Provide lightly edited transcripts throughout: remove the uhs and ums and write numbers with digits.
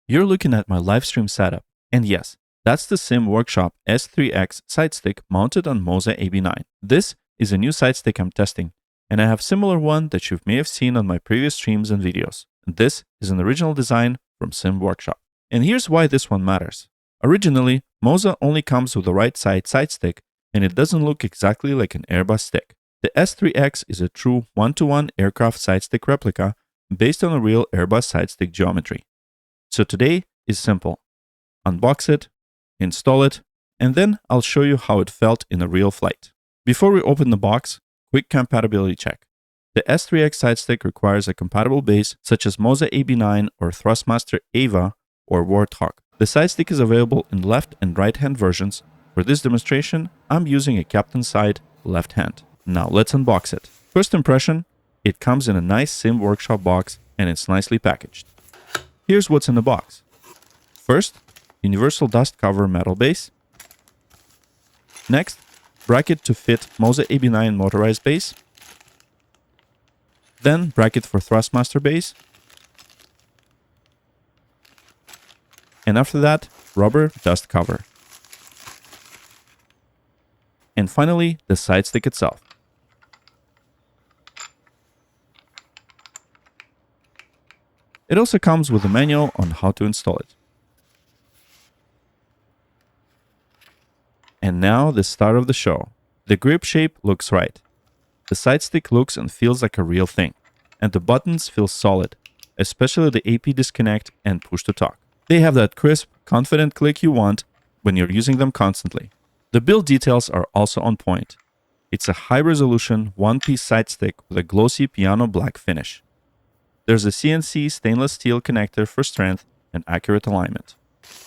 You're looking at my live stream setup, and yes, that's the Sim Workshop S3X sidestick mounted on Moza AB9. This is a new sidestick I'm testing, and I have similar one that you may have seen on my previous streams and videos. This is an original design from Sim Workshop. And here's why this one matters. Originally, Moza only comes with the right side sidestick, and it doesn't look exactly like an Airbus stick. The S3X is a true one-to-one aircraft sidestick replica based on a real Airbus sidestick geometry. So today is simple. Unbox it, install it, and then I'll show you how it felt in a real flight. Before we open the box, quick compatibility check. The S3X sidestick requires a compatible base such as Moza AB9 or Thrustmaster AVA or Warthog. The sidestick is available in left and right hand versions. For this demonstration, I'm using a captain side left hand. Now let's unbox it. First impression, it comes in a nice Sim Workshop box and it's nicely packaged. Here's what's in the box. First, universal dust cover metal base. Next, bracket to fit Moza AB9 motorized base. Then bracket for Thrustmaster base. And after that, rubber dust cover. And finally, the sidestick itself. It also comes with a manual on how to install it. And now the start of the show. The grip shape looks right. The sidestick looks and feels like a real thing. And the buttons feel solid, especially the AP disconnect and push to talk. They have that crisp, confident click you want when you're using them constantly. The build details are also on point. It's a high-resolution, one-piece sidestick with a glossy piano black finish. There's a CNC stainless steel connector for strength and accurate alignment.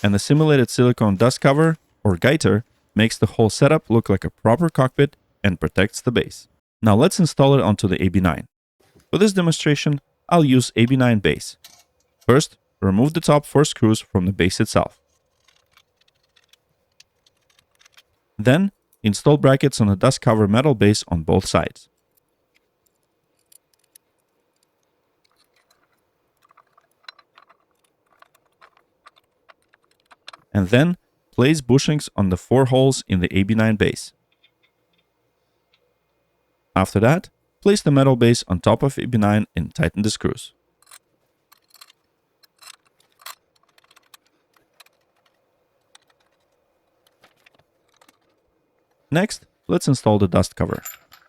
And the simulated silicone dust cover, or gaiter, makes the whole setup look like a proper cockpit and protects the base. Now let's install it onto the AB9. For this demonstration, I'll use AB9 base. First, remove the top 4 screws from the base itself. Then, install brackets on the dust cover metal base on both sides. And then, place bushings on the 4 holes in the AB9 base. After that, place the metal base on top of AB9 and tighten the screws. Next, let's install the dust cover.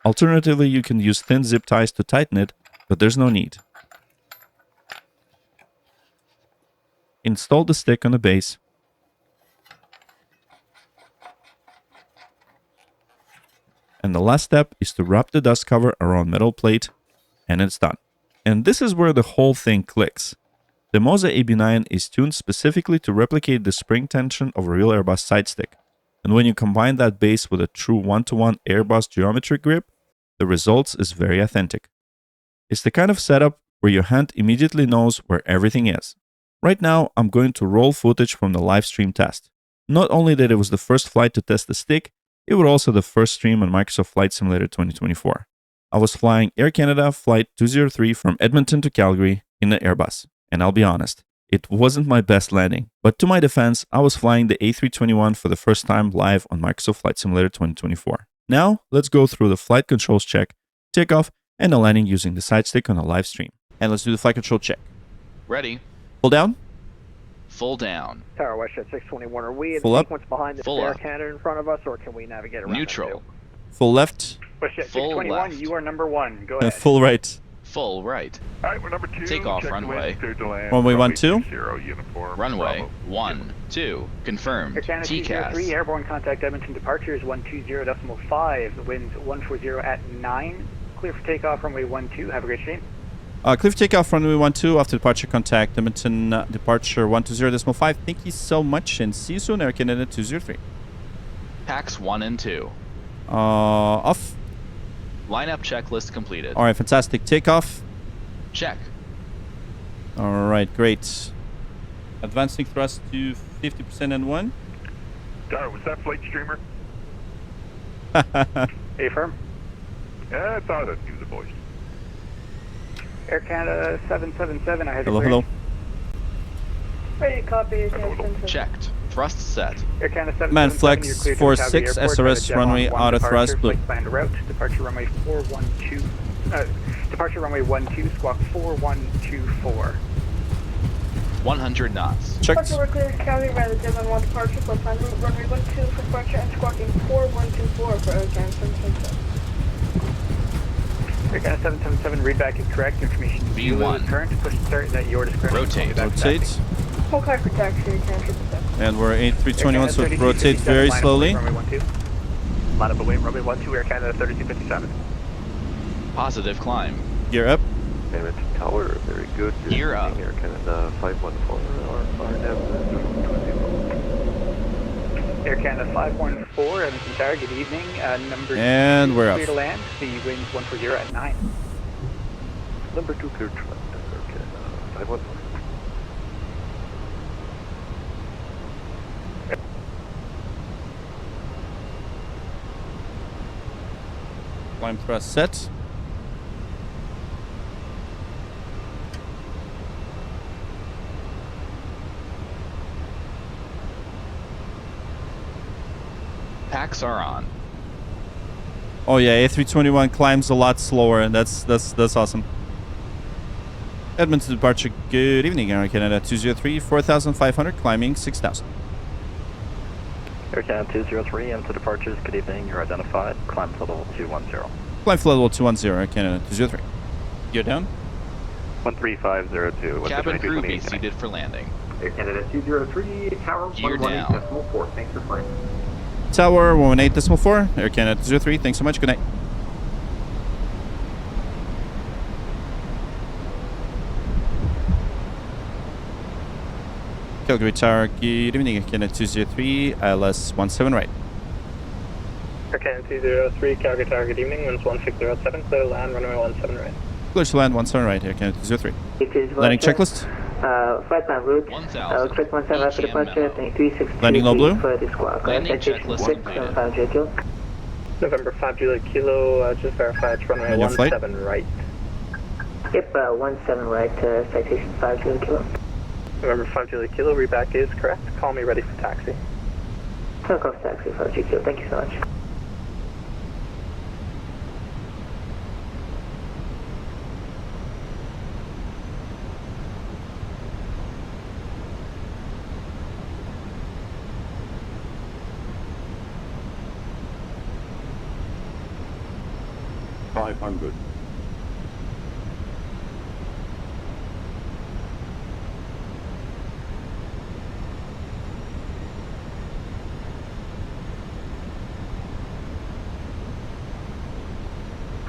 Alternatively, you can use thin zip ties to tighten it, but there's no need. Install the stick on the base. And the last step is to wrap the dust cover around metal plate, and it's done. And this is where the whole thing clicks. The Moza AB9 is tuned specifically to replicate the spring tension of a real Airbus sidestick. And when you combine that base with a true one-to-one Airbus geometric grip, the results is very authentic. It's the kind of setup where your hand immediately knows where everything is. Right now, I'm going to roll footage from the live stream test. Not only that it was the first flight to test the stick, it was also the first stream on Microsoft Flight Simulator 2024. I was flying Air Canada Flight 203 from Edmonton to Calgary in an Airbus. And I'll be honest, it wasn't my best landing. But to my defense, I was flying the A321 for the first time live on Microsoft Flight Simulator 2024. Now, let's go through the flight controls check, takeoff, and the landing using the sidestick on a live stream. And let's do the flight control check. Ready. Full down. Full down. Tower West at 621. Are we in Full the up. sequence behind the Air Canada in front of us, or can we navigate around? Neutral. Full left. Westjet Full 621, left. you are number 1. Go And ahead. full right. Full right. Alright, we're number 2. Takeoff Check the runway. wind, clear to land. Runway 12. 30 uniform. Runway Bravo. 1, 2. Confirmed. Air Canada 203, TCAS. airborne contact Edmonton departure is 120.5. The wind's 140 at 9. Clear for takeoff, runway 12. Have a great stream. Clear for takeoff, runway 12. After departure, contact Edmonton departure 120.5. Thank you so much and see you soon, Air Canada 203. Packs 1 and 2. Off. Lineup checklist completed. All right, fantastic. Takeoff. Check. All right, great. Advancing thrust to 50% and 1. Tower, was that flight streamer? Affirm. Yeah, I thought I'd do the voice. Air Canada 777, I have Hello, your hello. Ready to copy. Attention. Checked. Thrust set. Air Canada 777, Man you're flex cleared to Calgary 46 Airport, SRS jet runway on one auto departure, thrust blue. flight planned route, departure runway 412, departure runway 12, squawk 4124. 100 knots. Checked. Departure, we're clear to Calgary by the jet on one departure, flight plan route, runway 12 for departure and squawking 4124 for Air Canada 777. Air Canada 777, readback is correct, information V1. current, push start at your discretion. Rotate. Rotate. Hold high for taxi, Air Canada 777. And we're A321, so rotate very slowly. Runway 12. Line up away, runway 12, Air Canada 3257. Positive climb. Gear up. Edmonton Tower, very good. Gear up. Air Canada 514, RF, Air Canada 514, Edmonton Tower, good evening. Number And 2, we're clear up. to land, the wind's 140 at 9. Number 2 cleared to land, Air Canada 514. Climb thrust set. Packs are on. Oh yeah, A321 climbs a lot slower, and that's awesome. Edmonton departure, good evening, Air Canada 203, 4,500, climbing 6,000. Air Canada 203, into departures, good evening, you're identified, climb to level 210. Climb flight level 210, Air Canada 203. Gear down. 13502. Cabin crew be seated for landing. Air Canada 203, tower Gear down. 118.4. Thanks for flying. Tower 118.4, Air Canada 203, thanks so much, good night. Calgary Tower, good evening, Air Canada 203, ILS 17 right. Air Canada 203, Calgary Tower, good evening, winds 1607, clear to land, runway 17 right. Clear to land 17 right, Air Canada 203. Landing checklist. Flight plan route. 1000. Click 17 right for departure, 362 Landing low blue. for the squawk. Landing Citation checklist 6, completed. 5 kilo. November 5 Juliet Kilo, just verify it's runway And your flight? 17 right. Yep, 17 right, citation 5 kilo. November 5 Juliet Kilo, readback is correct. Call me ready for taxi. Takeoff taxi 5 kilo, thank you so much. $500.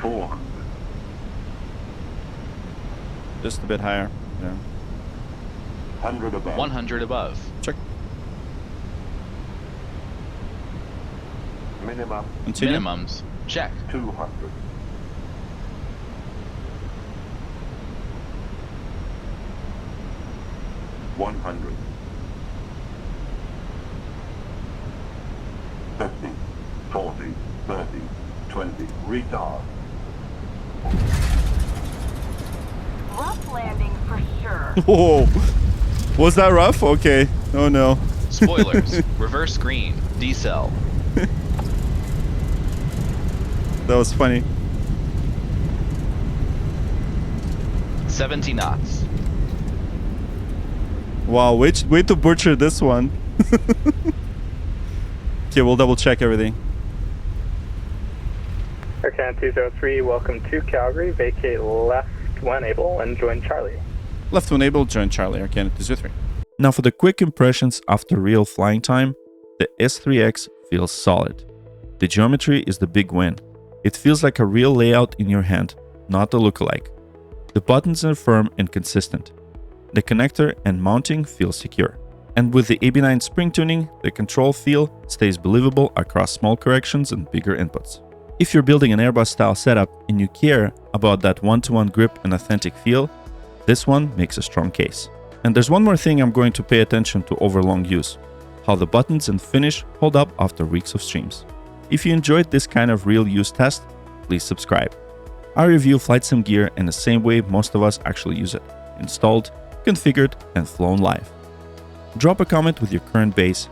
$400. Just a bit higher. Yeah. 100 above. 100 above. Check. Minimum Continue. Minimums. Check. 200. $100. 50, 40, 30, 20. Retard. Rough landing for sure. Whoa. Was that rough? Okay. Oh no. Spoilers. Reverse green. Decel. That was funny. 70 knots. Wow, way to butcher this one. Okay, we'll double check everything. Air Canada 203, welcome to Calgary. Vacate left when able and join Charlie. Left to enable, join Charlie, Air Canada 203. Now for the quick impressions after real flying time, the S3X feels solid. The geometry is the big win. It feels like a real layout in your hand, not a lookalike. The buttons are firm and consistent. The connector and mounting feel secure. And with the AB9 spring tuning, the control feel stays believable across small corrections and bigger inputs. If you're building an Airbus style setup and you care about that one-to-one grip and authentic feel, this one makes a strong case. And there's one more thing I'm going to pay attention to over long use: how the buttons and finish hold up after weeks of streams. If you enjoyed this kind of real use test, please subscribe. I review flight sim gear in the same way most of us actually use it: installed, configured, and flown live. Drop a comment with your current base,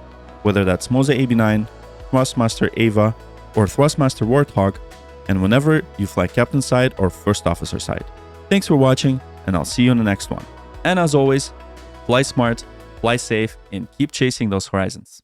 whether that's Moza AB9, Thrustmaster AVA, or Thrustmaster Warthog, and whenever you fly captain side or first officer side. Thanks for watching, and I'll see you in the next one. And as always, fly smart, fly safe, and keep chasing those horizons.